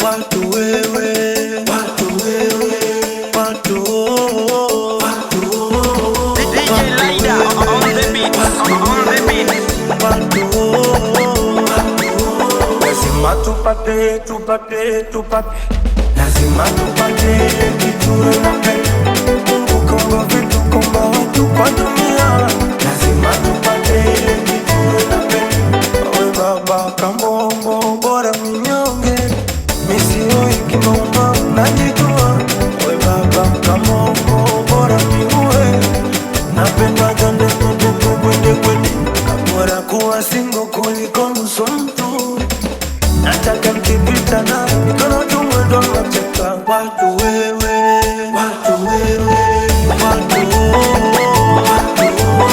watu wewe, watu wewe, watu oh, watu oh, DJ Lida on the beat, on the beat. watu oh, lazima tupate, tupate, tupate, lazima tupate kitu na pete. Mungu kama vitu kama watu kwa dunia, lazima tupate kitu na pete. Owe baba kamongo bora mnyonge, misioi kimomba najijua. Owe baba kamongo bora miue, napenda gande kwende kwende. Bora kuwa singo kuliko nusu mtu, nataka mkipita na mikono juu ndo mnacheka. Watu wewe, watu wewe, watu oh, watu oh,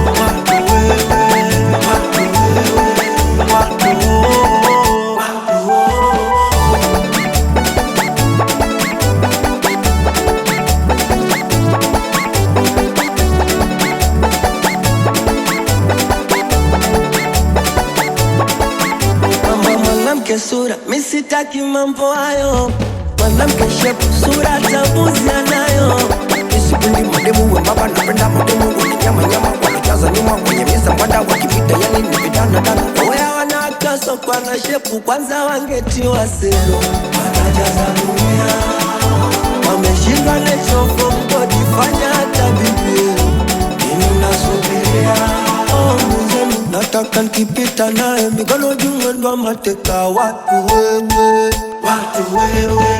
watu wewe, watu wewe, watu oh, watu oh. Mwanamke sura, mimi sitaki mambo hayo. Mwanamke shepu, sura tabuzi anayo. Isipendi mademu wembamba, napenda mademu wenye nyama nyama, wanajaza nyuma kwenye meza mbada wakipita, yani ni vidana dana. Oya wanakaso kwa na shepu, kwanza wangetiwa selo. Wanajaza dunia, wameshindwa nechofo mkodi, fanya hata bibi. Nini unasubiria? Oh mzemu, nataka nikipita nae mikono juu ndo mateka. Watu wewe, watu wewe,